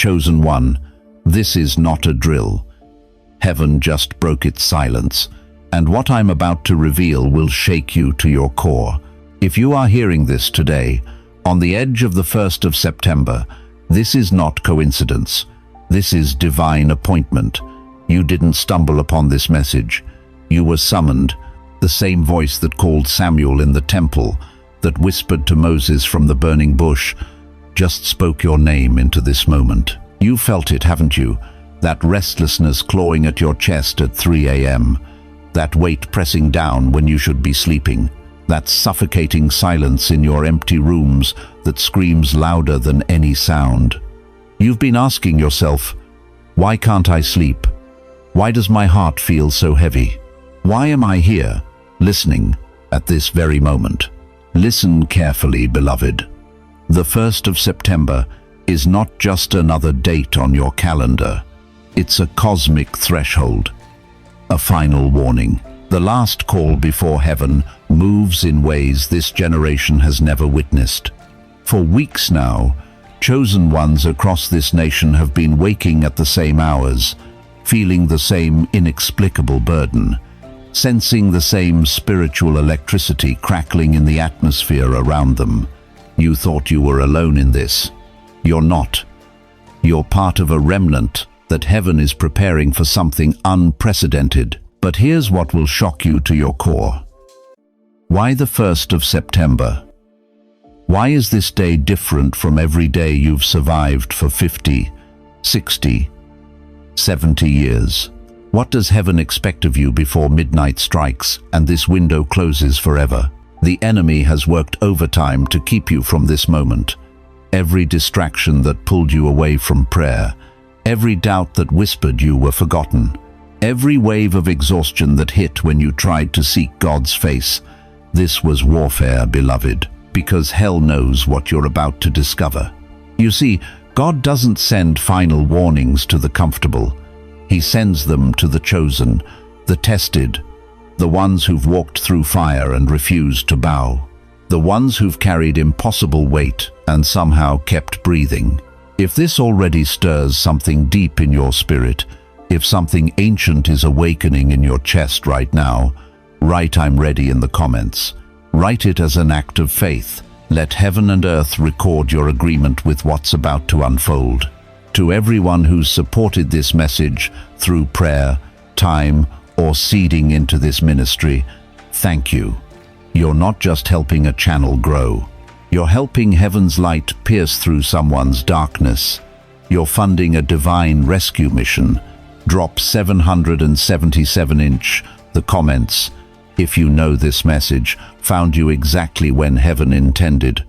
Chosen one, this is not a drill. Heaven just broke its silence, and what I'm about to reveal will shake you to your core. If you are hearing this today, on the edge of the 1st of September, this is not coincidence. This is divine appointment. You didn't stumble upon this message. You were summoned. The same voice that called Samuel in the temple, that whispered to Moses from the burning bush, just spoke your name into this moment. You felt it, haven't you? That restlessness clawing at your chest at 3 a.m. That weight pressing down when you should be sleeping. That suffocating silence in your empty rooms that screams louder than any sound. You've been asking yourself, why can't I sleep? Why does my heart feel so heavy? Why am I here, listening, at this very moment? Listen carefully, beloved. The 1st of September is not just another date on your calendar. It's a cosmic threshold, a final warning. The last call before heaven moves in ways this generation has never witnessed. For weeks now, chosen ones across this nation have been waking at the same hours, feeling the same inexplicable burden, sensing the same spiritual electricity crackling in the atmosphere around them. You thought you were alone in this. You're not. You're part of a remnant that heaven is preparing for something unprecedented. But here's what will shock you to your core. Why the 1st of September? Why is this day different from every day you've survived for 50, 60, 70 years? What does heaven expect of you before midnight strikes and this window closes forever? The enemy has worked overtime to keep you from this moment. Every distraction that pulled you away from prayer, every doubt that whispered you were forgotten, every wave of exhaustion that hit when you tried to seek God's face. This was warfare, beloved, because hell knows what you're about to discover. You see, God doesn't send final warnings to the comfortable. He sends them to the chosen, the tested, the ones who've walked through fire and refused to bow, the ones who've carried impossible weight and somehow kept breathing. If this already stirs something deep in your spirit, if something ancient is awakening in your chest right now, write "I'm ready" in the comments. Write it as an act of faith. Let heaven and earth record your agreement with what's about to unfold. To everyone who's supported this message through prayer, time, or seeding into this ministry, thank you. You're not just helping a channel grow. You're helping heaven's light pierce through someone's darkness. You're funding a divine rescue mission. Drop 777 the comments if you know this message found you exactly when heaven intended.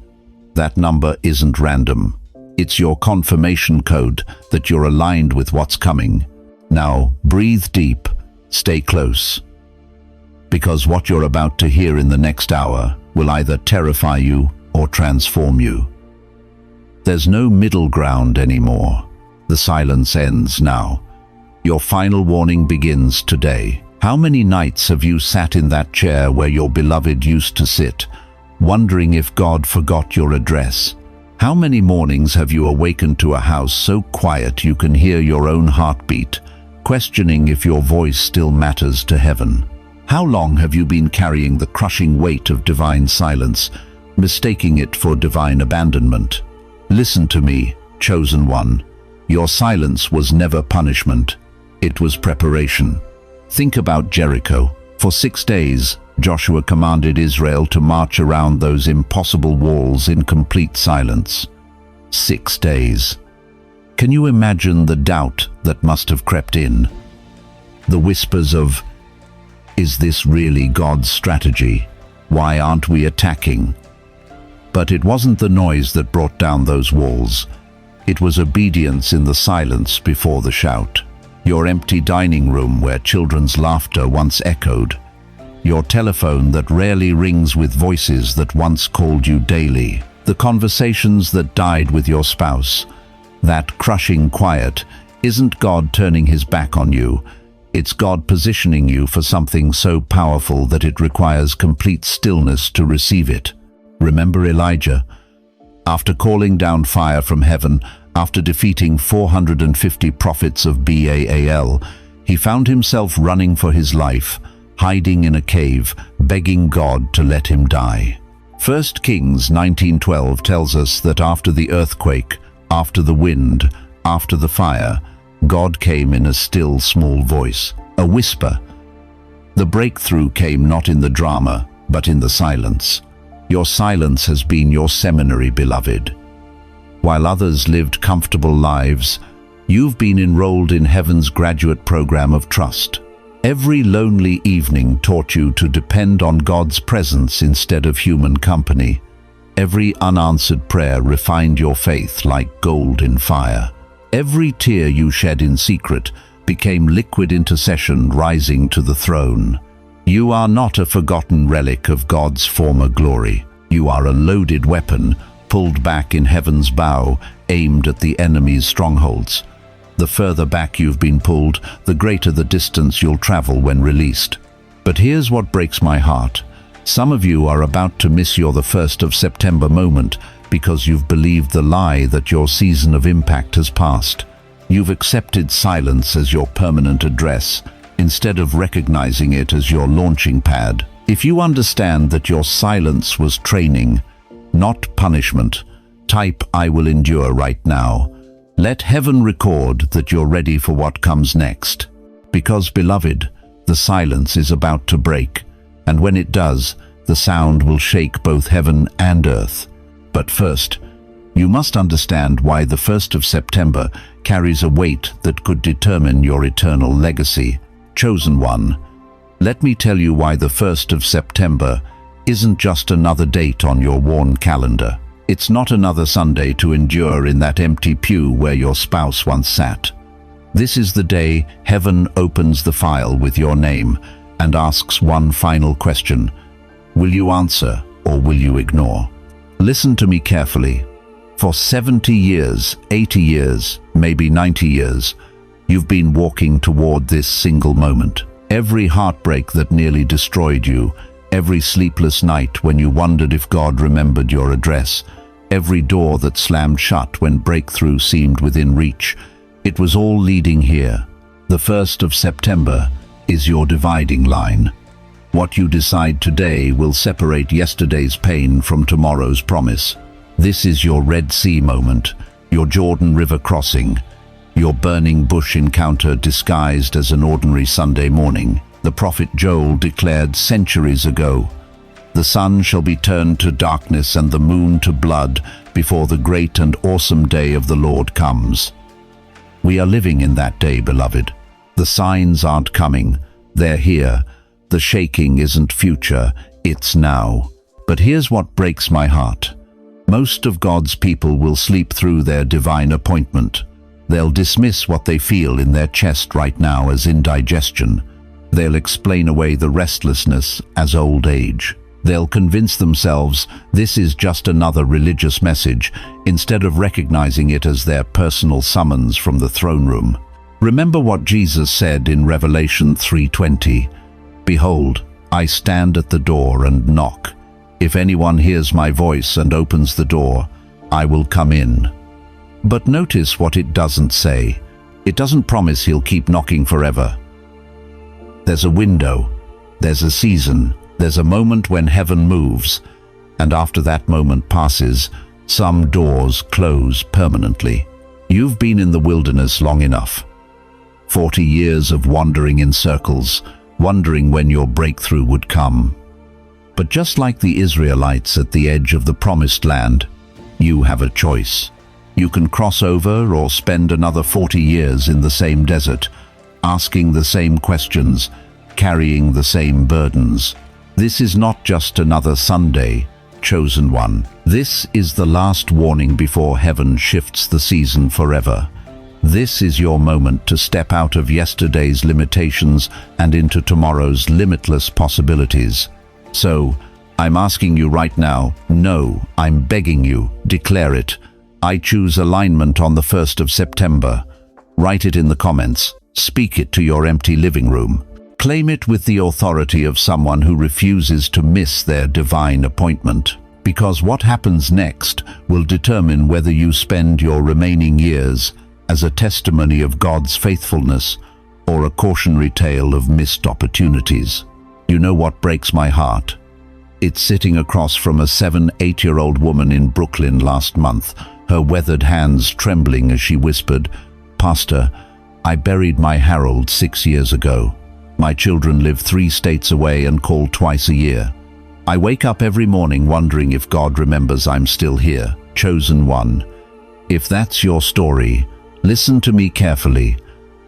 That number isn't random. It's your confirmation code that you're aligned with what's coming. Now, breathe deep, stay close, because what you're about to hear in the next hour will either terrify you or transform you. There's no middle ground anymore. The silence ends now. Your final warning begins today. How many nights have you sat in that chair where your beloved used to sit, wondering if God forgot your address? How many mornings have you awakened to a house so quiet you can hear your own heartbeat, questioning if your voice still matters to heaven? How long have you been carrying the crushing weight of divine silence, mistaking it for divine abandonment? Listen to me, chosen one. Your silence was never punishment. It was preparation. Think about Jericho. For 6 days, Joshua commanded Israel to march around those impossible walls in complete silence. 6 days. Can you imagine the doubt that must have crept in? The whispers of, "Is this really God's strategy? Why aren't we attacking?" But it wasn't the noise that brought down those walls. It was obedience in the silence before the shout. Your empty dining room where children's laughter once echoed. Your telephone that rarely rings with voices that once called you daily. The conversations that died with your spouse. That crushing quiet isn't God turning his back on you. It's God positioning you for something so powerful that it requires complete stillness to receive it. Remember Elijah? After calling down fire from heaven After defeating 450 prophets of Baal, he found himself running for his life, hiding in a cave, begging God to let him die. 1 Kings 19:12 tells us that after the earthquake, after the wind, after the fire, God came in a still small voice, a whisper. The breakthrough came not in the drama, but in the silence. Your silence has been your seminary, beloved. While others lived comfortable lives, you've been enrolled in heaven's graduate program of trust. Every lonely evening taught you to depend on God's presence instead of human company. Every unanswered prayer refined your faith like gold in fire. Every tear you shed in secret became liquid intercession rising to the throne. You are not a forgotten relic of God's former glory. You are a loaded weapon, pulled back in heaven's bow, aimed at the enemy's strongholds. The further back you've been pulled, the greater the distance you'll travel when released. But here's what breaks my heart. Some of you are about to miss your the 1st of September moment because you've believed the lie that your season of impact has passed. You've accepted silence as your permanent address, instead of recognizing it as your launching pad. If you understand that your silence was training, not punishment, type "I will endure" right now. Let heaven record that you're ready for what comes next. Because, beloved, the silence is about to break, and when it does, the sound will shake both heaven and earth. But first, you must understand why the 1st of September carries a weight that could determine your eternal legacy. Chosen one, let me tell you why the 1st of September isn't just another date on your worn calendar. It's not another Sunday to endure in that empty pew where your spouse once sat. This is the day heaven opens the file with your name and asks one final question. Will you answer or will you ignore? Listen to me carefully. For 70 years, 80 years, maybe 90 years, you've been walking toward this single moment. Every heartbreak that nearly destroyed you, every sleepless night when you wondered if God remembered your address, every door that slammed shut when breakthrough seemed within reach, it was all leading here. The 1st of September is your dividing line. What you decide today will separate yesterday's pain from tomorrow's promise. This is your Red Sea moment, your Jordan River crossing, your burning bush encounter disguised as an ordinary Sunday morning. The prophet Joel declared centuries ago, "The sun shall be turned to darkness and the moon to blood before the great and awesome day of the Lord comes." We are living in that day, beloved. The signs aren't coming, they're here. The shaking isn't future, it's now. But here's what breaks my heart. Most of God's people will sleep through their divine appointment. They'll dismiss what they feel in their chest right now as indigestion. They'll explain away the restlessness as old age. They'll convince themselves this is just another religious message, instead of recognizing it as their personal summons from the throne room. Remember what Jesus said in Revelation 3:20, "Behold, I stand at the door and knock. If anyone hears my voice and opens the door, I will come in." But notice what it doesn't say. It doesn't promise he'll keep knocking forever. There's a window, there's a season, there's a moment when heaven moves, and after that moment passes, some doors close permanently. You've been in the wilderness long enough. 40 years of wandering in circles, wondering when your breakthrough would come. But just like the Israelites at the edge of the promised land, you have a choice. You can cross over or spend another 40 years in the same desert, asking the same questions, carrying the same burdens. This is not just another Sunday, chosen one. This is the last warning before heaven shifts the season forever. This is your moment to step out of yesterday's limitations and into tomorrow's limitless possibilities. So, I'm asking you right now, no, I'm begging you, declare it. I choose alignment on the 1st of September. Write it in the comments. Speak it to your empty living room. Claim it with the authority of someone who refuses to miss their divine appointment. because what happens next will determine whether you spend your remaining years as a testimony of God's faithfulness or a cautionary tale of missed opportunities. You know what breaks my heart? It's sitting across from a 7-8-year-old woman in Brooklyn last month, her weathered hands trembling as she whispered, "Pastor, I buried my Harold 6 years ago. My children live 3 states away and call twice a year. I wake up every morning wondering if God remembers I'm still here, chosen one." If that's your story, listen to me carefully.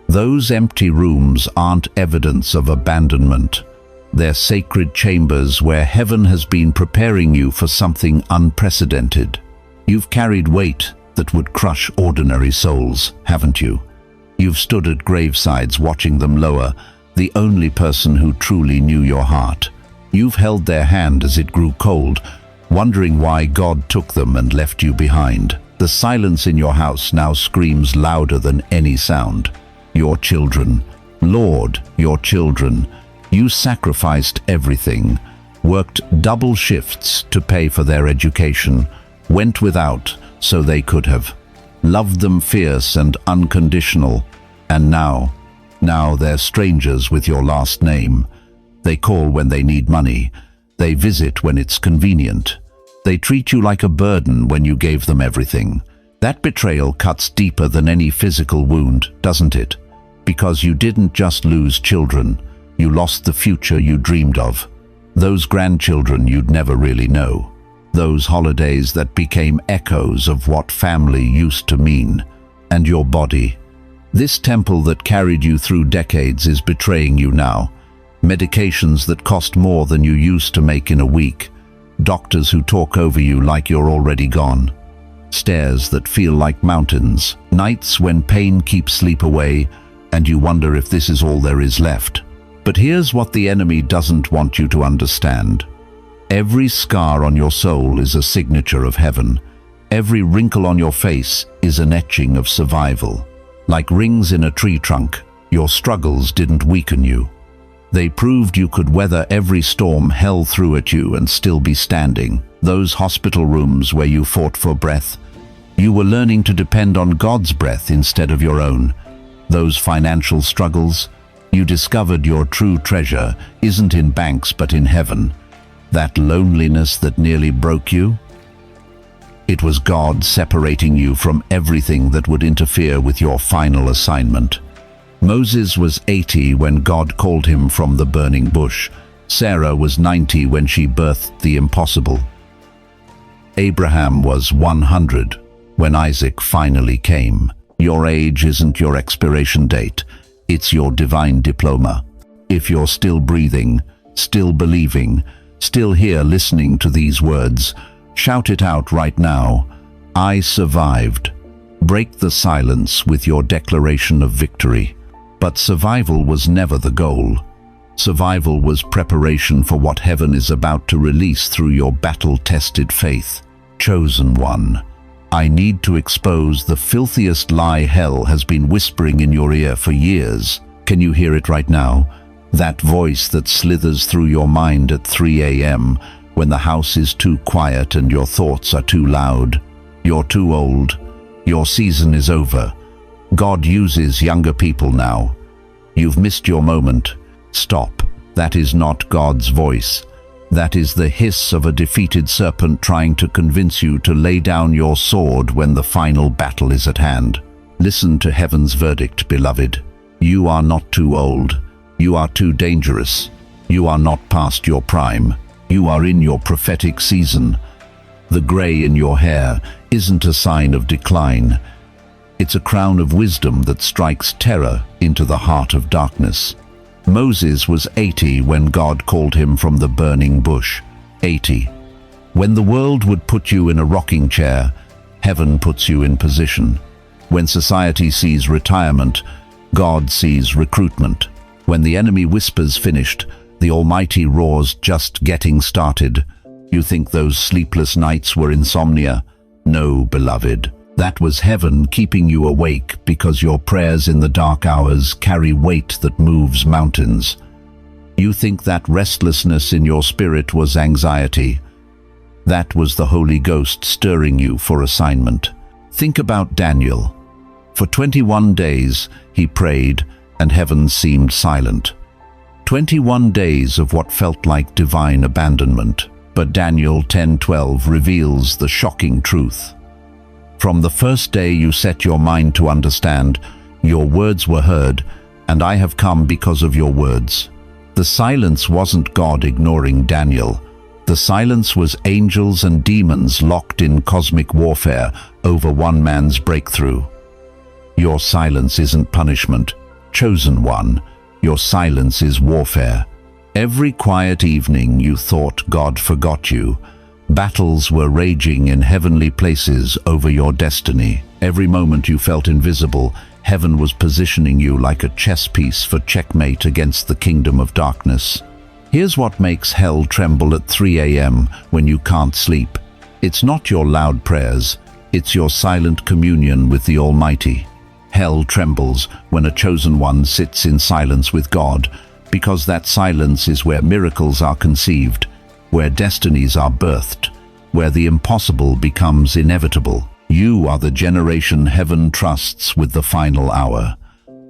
Those empty rooms aren't evidence of abandonment. They're sacred chambers where heaven has been preparing you for something unprecedented. You've carried weight that would crush ordinary souls, haven't you? You've stood at gravesides watching them lower, the only person who truly knew your heart. You've held their hand as it grew cold, wondering why God took them and left you behind. The silence in your house now screams louder than any sound. Your children, Lord, your children. You sacrificed everything, worked double shifts to pay for their education, went without so they could have, loved them fierce and unconditional, and now they're strangers with your last name. They call when they need money. They visit when it's convenient. They treat you like a burden when you gave them everything. That betrayal cuts deeper than any physical wound, doesn't it? Because you didn't just lose children, you lost the future you dreamed of. Those grandchildren you'd never really know. Those holidays that became echoes of what family used to mean. And your body. This temple that carried you through decades is betraying you now. Medications that cost more than you used to make in a week. Doctors who talk over you like you're already gone. Stairs that feel like mountains. Nights when pain keeps sleep away, and you wonder if this is all there is left. But here's what the enemy doesn't want you to understand. Every scar on your soul is a signature of heaven. Every wrinkle on your face is an etching of survival. Like rings in a tree trunk, your struggles didn't weaken you. They proved you could weather every storm hell threw at you and still be standing. Those hospital rooms where you fought for breath, you were learning to depend on God's breath instead of your own. Those financial struggles, you discovered your true treasure isn't in banks but in heaven. That loneliness that nearly broke you, it was God separating you from everything that would interfere with your final assignment. Moses was 80 when God called him from the burning bush. Sarah was 90 when she birthed the impossible. Abraham was 100 when Isaac finally came. Your age isn't your expiration date, it's your divine diploma. If you're still breathing, still believing, still here listening to these words, shout it out right now. I survived. Break the silence with your declaration of victory. But survival was never the goal. Survival was preparation for what heaven is about to release through your battle-tested faith. Chosen one, I need to expose the filthiest lie hell has been whispering in your ear for years. Can you hear it right now? That voice that slithers through your mind at 3 a.m. when the house is too quiet and your thoughts are too loud. You're too old. Your season is over. God uses younger people now. You've missed your moment. Stop. That is not God's voice. That is the hiss of a defeated serpent trying to convince you to lay down your sword when the final battle is at hand. Listen to heaven's verdict, beloved. You are not too old. You are too dangerous. You are not past your prime. You are in your prophetic season. The gray in your hair isn't a sign of decline. It's a crown of wisdom that strikes terror into the heart of darkness. Moses was 80 when God called him from the burning bush. 80. When the world would put you in a rocking chair, heaven puts you in position. When society sees retirement, God sees recruitment. When the enemy whispers finished, the Almighty roars just getting started. You think those sleepless nights were insomnia? No, beloved. That was heaven keeping you awake because your prayers in the dark hours carry weight that moves mountains. You think that restlessness in your spirit was anxiety? That was the Holy Ghost stirring you for assignment. Think about Daniel. For 21 days he prayed and heaven seemed silent. 21 days of what felt like divine abandonment. But Daniel 10:12 reveals the shocking truth. From the first day you set your mind to understand, your words were heard, and I have come because of your words. The silence wasn't God ignoring Daniel. The silence was angels and demons locked in cosmic warfare over one man's breakthrough. Your silence isn't punishment, chosen one. Your silence is warfare. Every quiet evening you thought God forgot you. Battles were raging in heavenly places over your destiny. Every moment you felt invisible, heaven was positioning you like a chess piece for checkmate against the kingdom of darkness. Here's what makes hell tremble at 3 a.m. when you can't sleep. It's not your loud prayers, it's your silent communion with the Almighty. Hell trembles when a chosen one sits in silence with God, because that silence is where miracles are conceived, where destinies are birthed, where the impossible becomes inevitable. You are the generation heaven trusts with the final hour,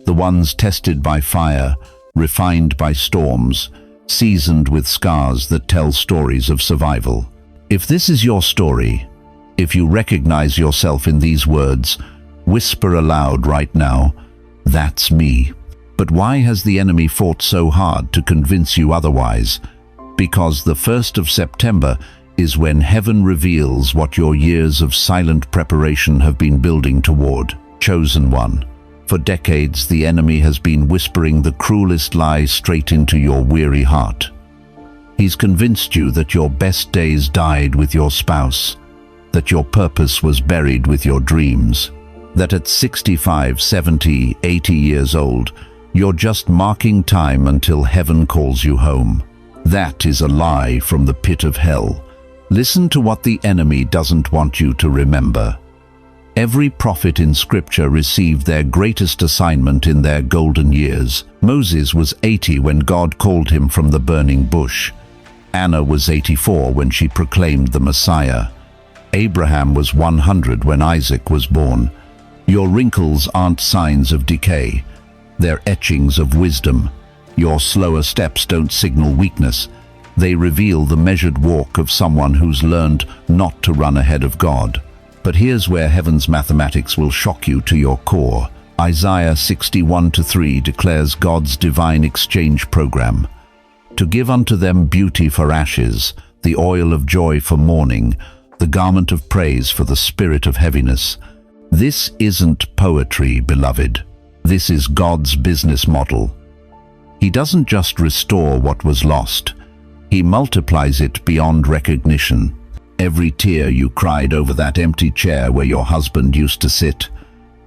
the ones tested by fire, refined by storms, seasoned with scars that tell stories of survival. If this is your story, if you recognize yourself in these words, whisper aloud right now, "That's me." But why has the enemy fought so hard to convince you otherwise? Because the 1st of September is when heaven reveals what your years of silent preparation have been building toward. Chosen one. For decades, the enemy has been whispering the cruelest lies straight into your weary heart. He's convinced you that your best days died with your spouse, that your purpose was buried with your dreams, that at 65, 70, 80 years old, you're just marking time until heaven calls you home. That is a lie from the pit of hell. Listen to what the enemy doesn't want you to remember. Every prophet in Scripture received their greatest assignment in their golden years. Moses was 80 when God called him from the burning bush. Anna was 84 when she proclaimed the Messiah. Abraham was 100 when Isaac was born. Your wrinkles aren't signs of decay. They're etchings of wisdom. Your slower steps don't signal weakness. They reveal the measured walk of someone who's learned not to run ahead of God. But here's where heaven's mathematics will shock you to your core. Isaiah 61:3 declares God's divine exchange program. To give unto them beauty for ashes, the oil of joy for mourning, the garment of praise for the spirit of heaviness. This isn't poetry, beloved. This is God's business model. He doesn't just restore what was lost. He multiplies it beyond recognition. Every tear you cried over that empty chair where your husband used to sit,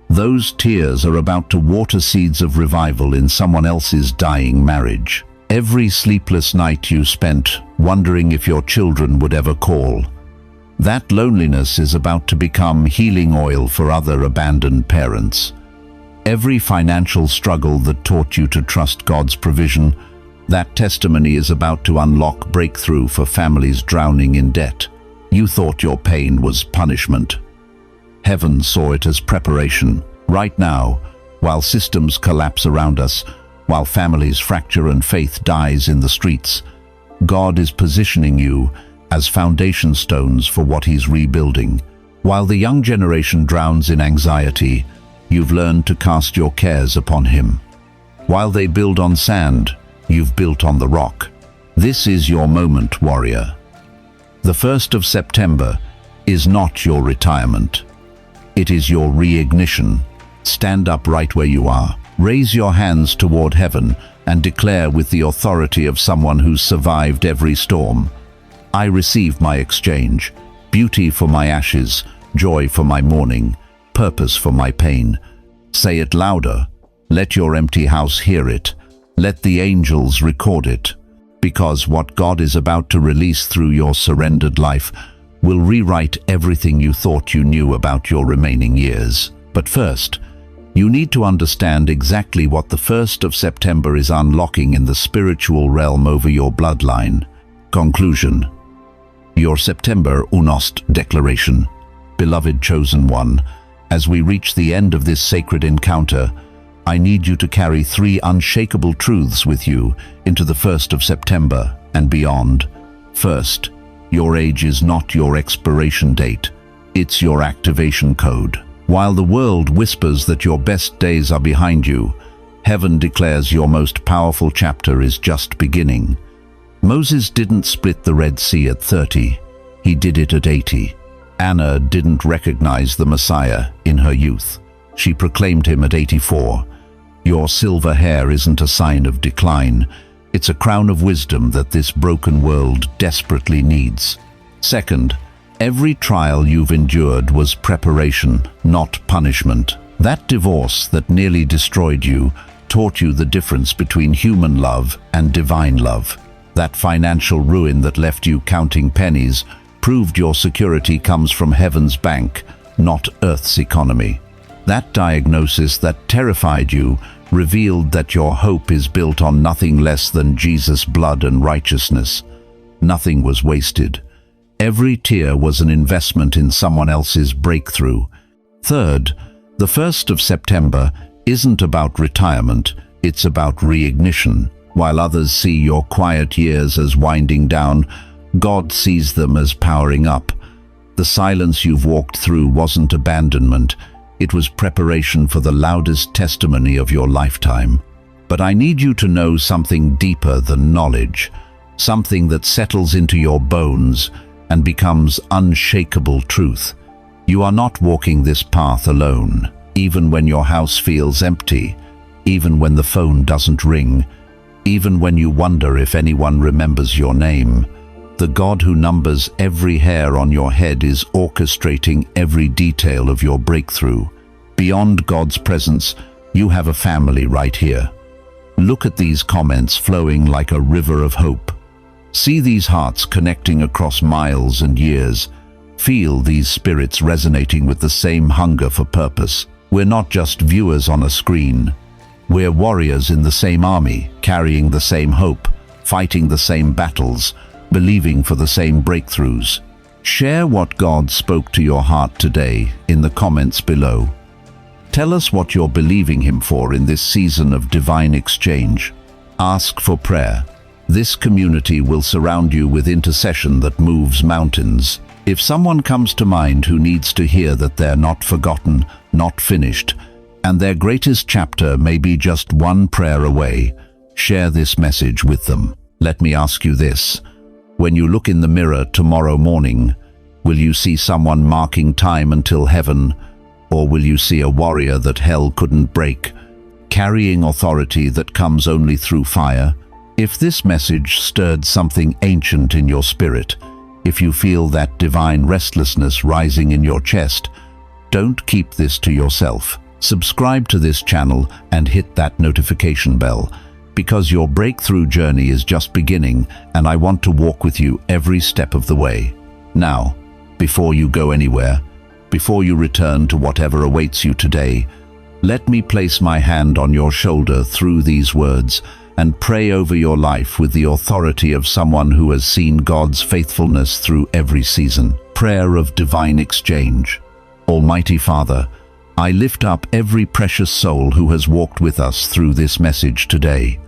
those tears are about to water seeds of revival in someone else's dying marriage. Every sleepless night you spent wondering if your children would ever call, that loneliness is about to become healing oil for other abandoned parents. Every financial struggle that taught you to trust God's provision, that testimony is about to unlock breakthrough for families drowning in debt. You thought your pain was punishment. Heaven saw it as preparation. Right now, while systems collapse around us, while families fracture and faith dies in the streets, God is positioning you as foundation stones for what He's rebuilding. While the young generation drowns in anxiety, you've learned to cast your cares upon Him. While they build on sand, you've built on the rock. This is your moment, warrior. The 1st of September is not your retirement. It is your reignition. Stand up right where you are. Raise your hands toward heaven and declare with the authority of someone who's survived every storm, I receive my exchange, beauty for my ashes, joy for my mourning, purpose for my pain. Say it louder. Let your empty house hear it. Let the angels record it. Because what God is about to release through your surrendered life will rewrite everything you thought you knew about your remaining years. But first, you need to understand exactly what the 1st of September is unlocking in the spiritual realm over your bloodline. Conclusion. Your September Unost Declaration. Beloved Chosen One, as we reach the end of this sacred encounter, I need you to carry 3 unshakable truths with you into the 1st of September and beyond. First, your age is not your expiration date. It's your activation code. While the world whispers that your best days are behind you, heaven declares your most powerful chapter is just beginning. Moses didn't split the Red Sea at 30. He did it at 80. Anna didn't recognize the Messiah in her youth. She proclaimed him at 84. Your silver hair isn't a sign of decline. It's a crown of wisdom that this broken world desperately needs. Second, every trial you've endured was preparation, not punishment. That divorce that nearly destroyed you taught you the difference between human love and divine love. That financial ruin that left you counting pennies proved your security comes from heaven's bank, not earth's economy. That diagnosis that terrified you revealed that your hope is built on nothing less than Jesus' blood and righteousness. Nothing was wasted. Every tear was an investment in someone else's breakthrough. Third, the 1st of September isn't about retirement, it's about reignition. While others see your quiet years as winding down, God sees them as powering up. The silence you've walked through wasn't abandonment, it was preparation for the loudest testimony of your lifetime. But I need you to know something deeper than knowledge, something that settles into your bones and becomes unshakable truth. You are not walking this path alone, even when your house feels empty, even when the phone doesn't ring, even when you wonder if anyone remembers your name. The God who numbers every hair on your head is orchestrating every detail of your breakthrough. Beyond God's presence, you have a family right here. Look at these comments flowing like a river of hope. See these hearts connecting across miles and years. Feel these spirits resonating with the same hunger for purpose. We're not just viewers on a screen. We're warriors in the same army, carrying the same hope, fighting the same battles, believing for the same breakthroughs. Share what God spoke to your heart today in the comments below. Tell us what you're believing Him for in this season of divine exchange. Ask for prayer. This community will surround you with intercession that moves mountains. If someone comes to mind who needs to hear that they're not forgotten, not finished, and their greatest chapter may be just one prayer away, share this message with them. Let me ask you this. When you look in the mirror tomorrow morning, will you see someone marking time until heaven, or will you see a warrior that hell couldn't break, carrying authority that comes only through fire? If this message stirred something ancient in your spirit, if you feel that divine restlessness rising in your chest, don't keep this to yourself. Subscribe to this channel and hit that notification bell, because your breakthrough journey is just beginning and I want to walk with you every step of the way. Now, before you go anywhere, before you return to whatever awaits you today, let me place my hand on your shoulder through these words and pray over your life with the authority of someone who has seen God's faithfulness through every season. Prayer of divine exchange. Almighty Father, I lift up every precious soul who has walked with us through this message today.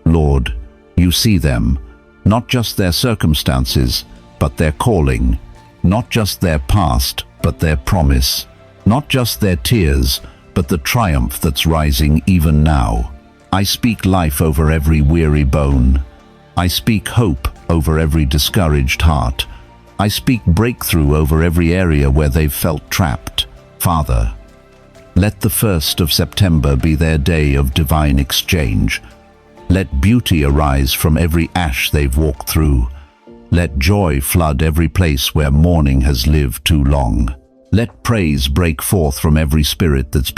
Lord, you see them, not just their circumstances, but their calling, not just their past, but their promise, not just their tears, but the triumph that's rising even now. I speak life over every weary bone. I speak hope over every discouraged heart. I speak breakthrough over every area where they've felt trapped. Father, let the 1st of September be their day of divine exchange. Let beauty arise from every ash they've walked through. Let joy flood every place where mourning has lived too long. Let praise break forth from every spirit that's